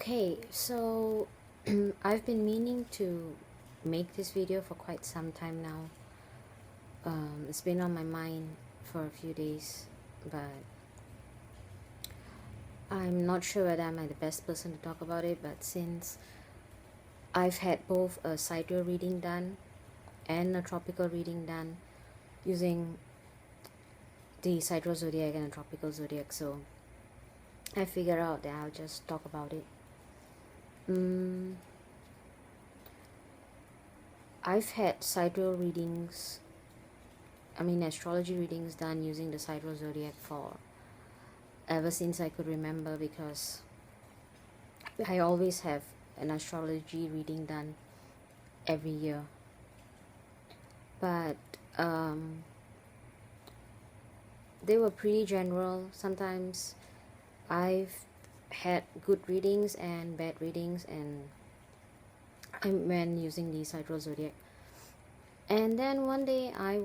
Okay, so I've been meaning to make this video for quite some time now. It's been on my mind for a few days, but I'm not sure whether I'm the best person to talk about it. But since I've had both a sidereal reading done and a tropical reading done using the sidereal zodiac and a tropical zodiac, so I figured out that I'll just talk about it. I've had sidereal readings, astrology readings done using the sidereal zodiac for ever since I could remember, because I always have an astrology reading done every year. But they were pretty general. Sometimes I've had good readings and bad readings, and when using the sidereal zodiac. And then one day I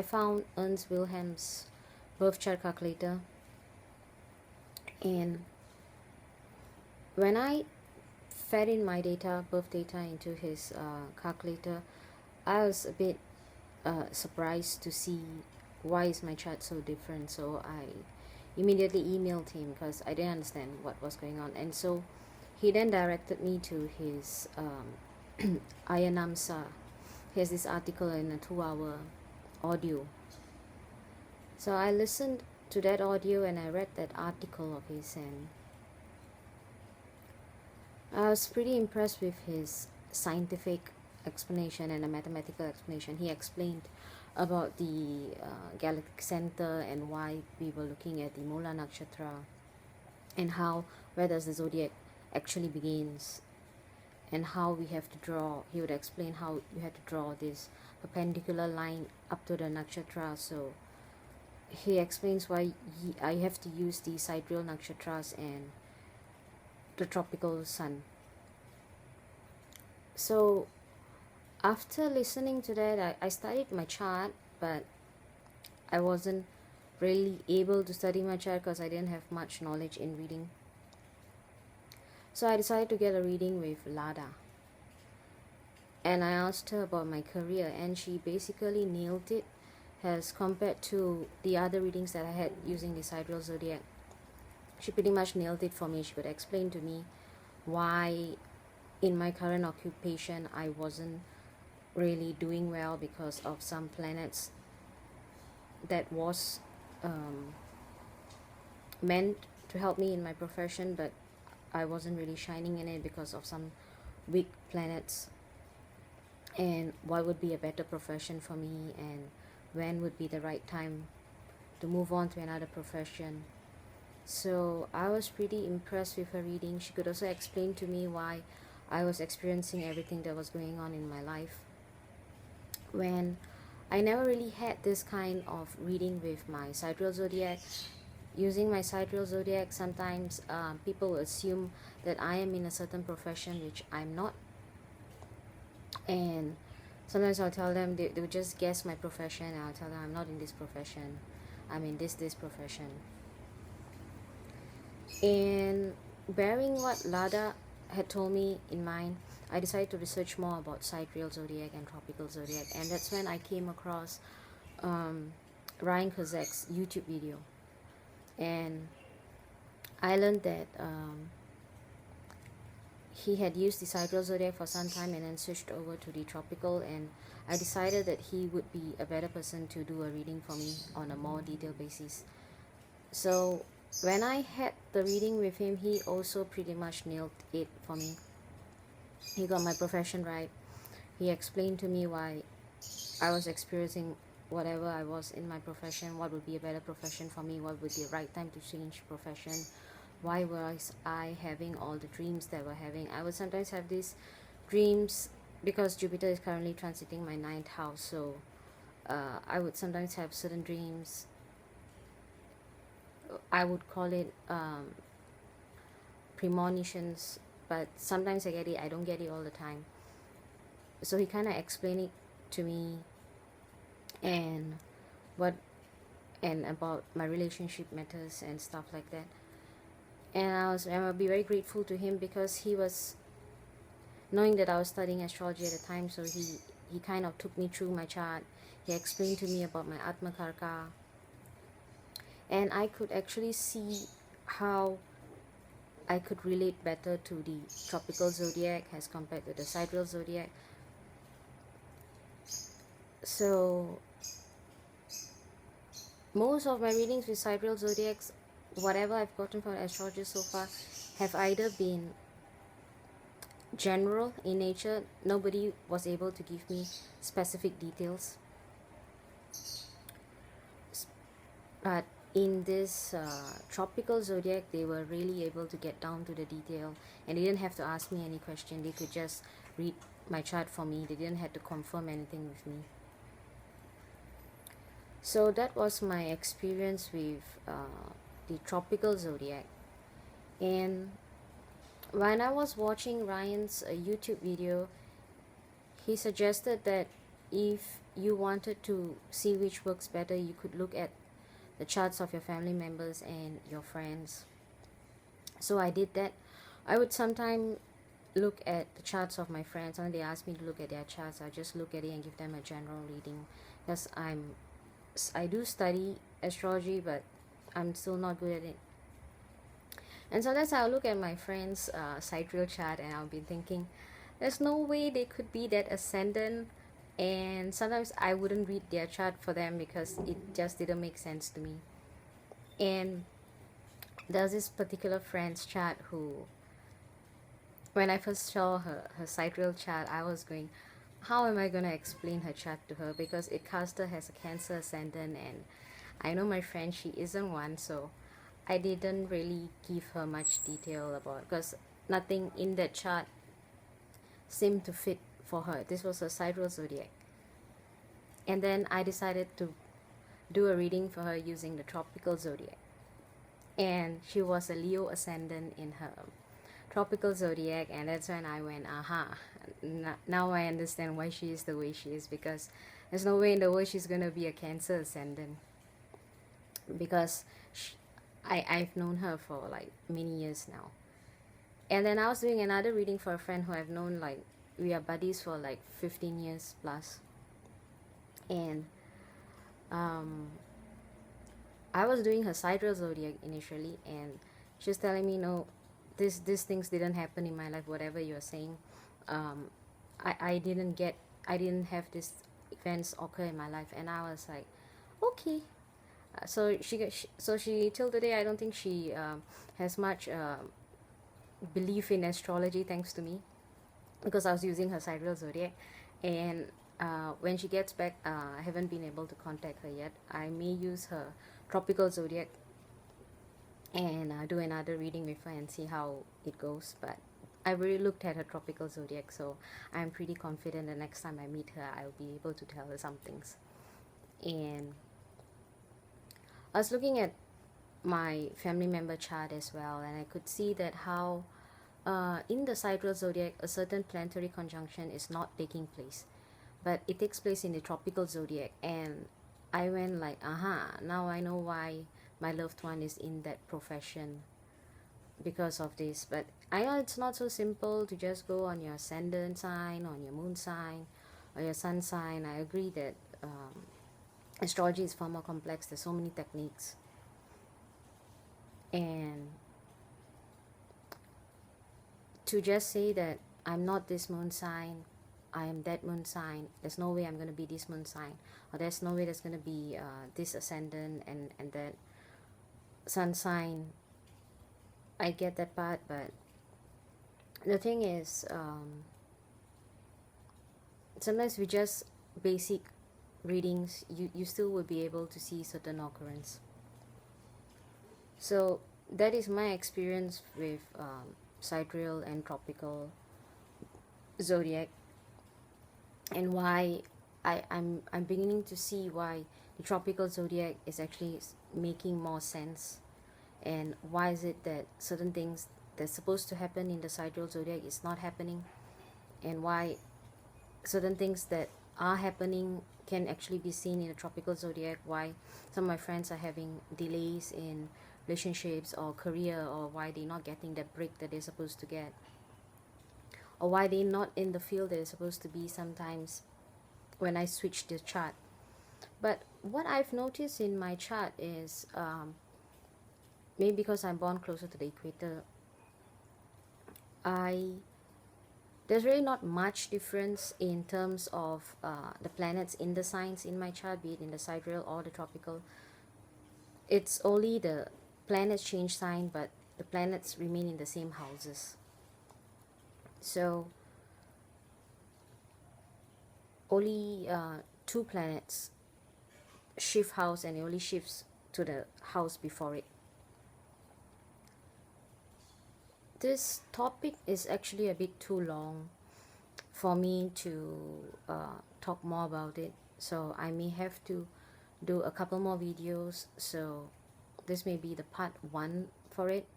found Ernst Wilhelm's birth chart calculator, and when I fed in my birth data into his calculator, I was a bit surprised to see why is my chart so different. So I immediately emailed him because I didn't understand what was going on, and so he then directed me to his Ayanamsa. He has this article in a 2-hour audio. So I listened to that audio and I read that article of his, and I was pretty impressed with his scientific explanation and a mathematical explanation. He explained about the galactic center and why we were looking at the Mula Nakshatra, and where does the zodiac actually begins, and how we have to draw. He would explain how you have to draw this perpendicular line up to the nakshatra. So he explains why I have to use the sidereal nakshatras and the tropical sun. So after listening to that, I studied my chart, but I wasn't really able to study my chart because I didn't have much knowledge in reading. So I decided to get a reading with Lada, and I asked her about my career, and she basically nailed it as compared to the other readings that I had using the sidereal zodiac. She pretty much nailed it for me. She could explain to me why in my current occupation I wasn't really doing well because of some planets that was meant to help me in my profession, but I wasn't really shining in it because of some weak planets, and what would be a better profession for me, and when would be the right time to move on to another profession. So I was pretty impressed with her reading. She could also explain to me why I was experiencing everything that was going on in my life, when I never really had this kind of reading with my sidereal zodiac. Using my sidereal zodiac, sometimes people assume that I am in a certain profession, which I'm not. And sometimes I'll tell them, they would just guess my profession, and I'll tell them I'm not in this profession, I'm in this profession. And bearing what Lada had told me in mind, I decided to research more about sidereal zodiac and tropical zodiac, and that's when I came across Ryan Kozak's YouTube video. And I learned that he had used the sidereal zodiac for some time and then switched over to the tropical, and I decided that he would be a better person to do a reading for me on a more detailed basis. So when I had the reading with him, he also pretty much nailed it for me. He got my profession right. He explained to me why I was experiencing whatever I was in my profession, what would be a better profession for me, what would be the right time to change profession, why was I having all the dreams that we're having. I would sometimes have these dreams because Jupiter is currently transiting my 9th house, so I would sometimes have certain dreams. I would call it premonitions, but sometimes I get it, I don't get it all the time. So he kind of explained it to me, and about my relationship matters and stuff like that. And I'll be very grateful to him because he was knowing that I was studying astrology at the time, so he kind of took me through my chart. He explained to me about my Atma Karka, and I could actually see how I could relate better to the tropical zodiac as compared to the sidereal zodiac. So most of my readings with sidereal zodiacs, whatever I've gotten from astrologers so far, have either been general in nature. Nobody was able to give me specific details, but in this tropical zodiac, they were really able to get down to the detail, and they didn't have to ask me any question. They could just read my chart for me. They didn't have to confirm anything with me. So that was my experience with the tropical zodiac. And when I was watching Ryan's YouTube video, he suggested that if you wanted to see which works better, you could look at the charts of your family members and your friends. So I did that. I would sometimes look at the charts of my friends. When they ask me to look at their charts, I just look at it and give them a general reading, because I do study astrology, but I'm still not good at it. And sometimes I'll look at my friend's sidereal chart and I'll be thinking, there's no way they could be that ascendant. And sometimes I wouldn't read their chart for them because it just didn't make sense to me. And there's this particular friend's chart who, when I first saw her sidereal chart, I was going, how am I going to explain her chart to her? Because it cast her as a Cancer ascendant, and I know my friend, she isn't one, so I didn't really give her much detail about, because nothing in that chart seemed to fit for her. This was a sidereal zodiac. And then I decided to do a reading for her using the tropical zodiac. And she was a Leo ascendant in her tropical zodiac, and that's when I went, now I understand why she is the way she is, because there's no way in the world she's going to be a Cancer ascendant, because I've known her for like many years now. And then I was doing another reading for a friend who I've known, like we are buddies for like 15 years plus. And I was doing her sidereal zodiac initially, and she was telling me, no, these things didn't happen in my life, whatever you're saying. I didn't have these events occur in my life. And I was like, okay. So she till today, I don't think she has much belief in astrology, thanks to me, because I was using her sidereal zodiac. And when she gets back, I haven't been able to contact her yet. I may use her tropical zodiac and do another reading with her and see how it goes. But I've already looked at her tropical zodiac, so I'm pretty confident the next time I meet her, I'll be able to tell her some things. And I was looking at my family member chart as well, and I could see that how in the sidereal zodiac, a certain planetary conjunction is not taking place, but it takes place in the tropical zodiac. And I went like, now I know why my loved one is in that profession, because of this. But I know it's not so simple to just go on your ascendant sign, on your moon sign, or your sun sign. I agree that astrology is far more complex. There's so many techniques. And to just say that I'm not this moon sign, I am that moon sign, there's no way I'm going to be this moon sign, or there's no way there's going to be this ascendant and that sun sign, I get that part. But the thing is, sometimes with just basic readings, you still will be able to see certain occurrence. So that is my experience with sidereal and tropical zodiac, and why I'm beginning to see why the tropical zodiac is actually making more sense, and why is it that certain things that's supposed to happen in the sidereal zodiac is not happening, and why certain things that are happening can actually be seen in the tropical zodiac, why some of my friends are having delays in relationships or career, or why they're not getting that break that they're supposed to get, or why they're not in the field they're supposed to be sometimes when I switch the chart. But what I've noticed in my chart is maybe because I'm born closer to the equator, there's really not much difference in terms of the planets in the signs in my chart, be it in the sidereal or the tropical. It's only the planets change sign, but the planets remain in the same houses. So only two planets shift house, and it only shifts to the house before it. This topic is actually a bit too long for me to talk more about it, so I may have to do a couple more videos. So this may be the part 1 for it,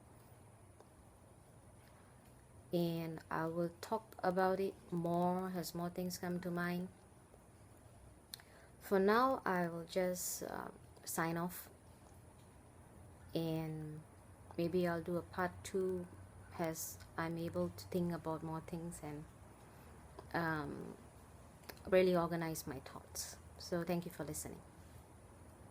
and I will talk about it more as more things come to mind. For now, I will just sign off, and maybe I'll do a part 2 as I'm able to think about more things and really organize my thoughts. So thank you for listening.